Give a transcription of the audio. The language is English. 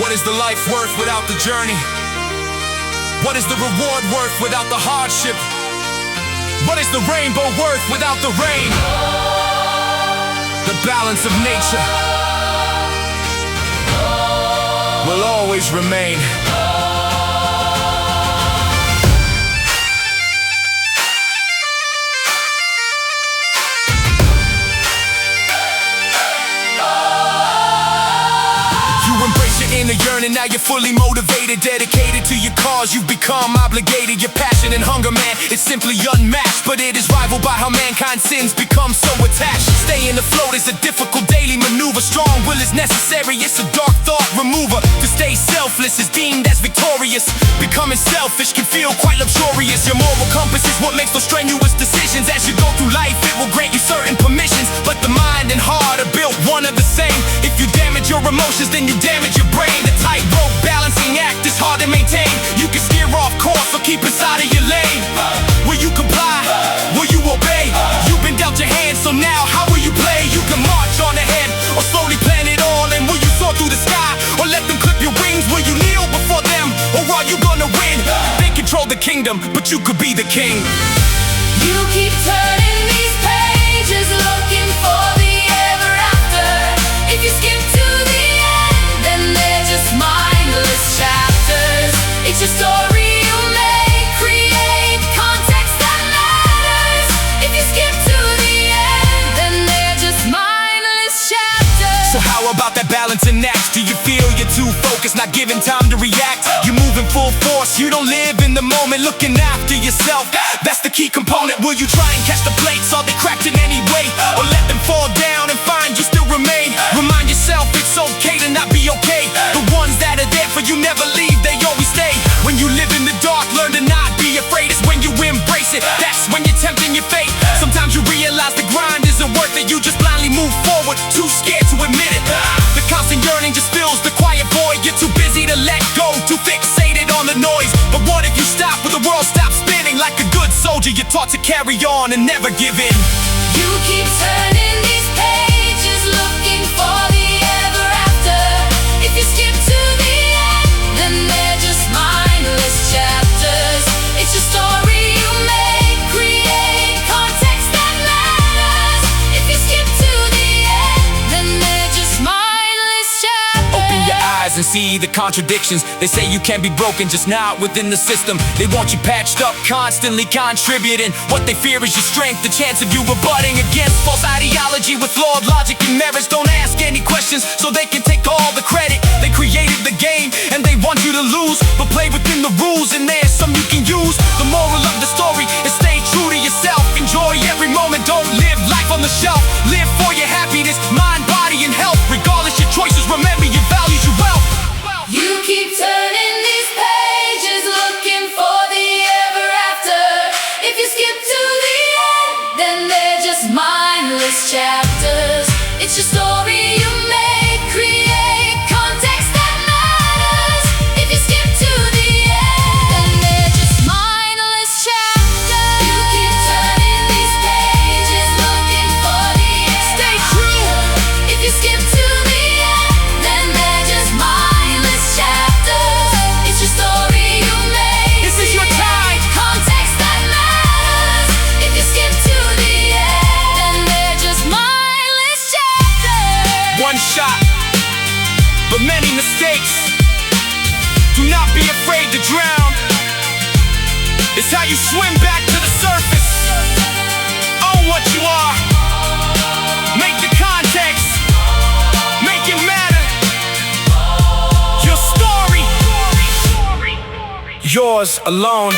What is the life worth without the journey? What is the reward worth without the hardship? What is the rainbow worth without the rain? The balance of nature will always remain. Inner yearning, now you're fully motivated, dedicated to your cause. You've become obligated. Your passion and hunger, man, it's simply unmatched. But it is rivaled by how mankind's sins become so attached. Staying afloat is a difficult daily maneuver. Strong will is necessary, it's a dark thought remover. To stay selfless is deemed as victorious. Becoming selfish can feel quite luxurious. Your moral compass is what makes those strenuous decisions. As you go through life, it will grant you certain permissions, but the mind and heart are built one of the same. If you damage your emotions, then you damage your brain. The tightrope balancing act is hard to maintain. You can steer off course or keep inside of your lane. Will you comply? Will you obey? You've been dealt your hand, so now how will you play? You can march on ahead or slowly plan it all. And will you soar through the sky or let them clip your wings? Will you kneel before them or are you gonna win? They control the kingdom, but you could be the king. You keep turning these pages, looking for the ever after. If you skip to the end, then they're just mindless chapters. It's your story you make, create context that matters. If you skip to the end, then they're just mindless chapters. So how about that balancing act? Do you feel you're too focused, not giving time to react? You're moving full force, you don't live in the moment, looking after yourself. That's the key component. Will you try and catch the plates? Are they cracked in any way? Or let them fall down and find you still remain? Remind yourself it's okay to not be okay. The ones that are there for you never leave, they always stay. When you live in the dark, learn to not be afraid. It's when you embrace it, that's when you're tempting your fate. Sometimes you realize the grind isn't worth it. You just blindly move forward, too scared to admit it. The constant yearning just fills the quiet void. You're too busy to let go, too fixated on the noise. But what if you stop when the world stops spinning? Like a good soldier, you're taught to carry on and never give in. You keep turning these pages, looking for the ever after. If you skip to the end, then they're just mindless chapters. It's your story you make, create context that matters. If you skip to the end, then they're just mindless chapters. Open your eyes and see the contradictions. They say you can be broken, just not within the system. They want you patched up, constantly contributing. What they fear is your strength, the chance of you rebutting against false ideology with flawed logic and merits. Don't ask any questions so they can take all the credit. They created the game and they want you to lose, but play within the rules and there's some you can use. The moral of the story is stay true to yourself. Enjoy every moment, don't live life on the shelf. Live for your happiness, mind, body, and health. Regardless your choices, remember your values, your wealth. You keep turning these pages, looking for the ever after. If you skip to the end, then they're just mindless chapters. It's your story you make, create context that matters. If you skip to the end, then they're just mindless chapters. You keep turning these pages, looking for the ever Stay true. after. If you skip to the end, then they're just mindless chapters. It's your story you make. This is your time. Context that matters. If you skip to the end, then they're just mindless chapters. One shot, but many mistakes. Do not be afraid to drown. It's how you swim back to the surface. Own what you are. Make the context. Make it matter. Your story. Yours alone.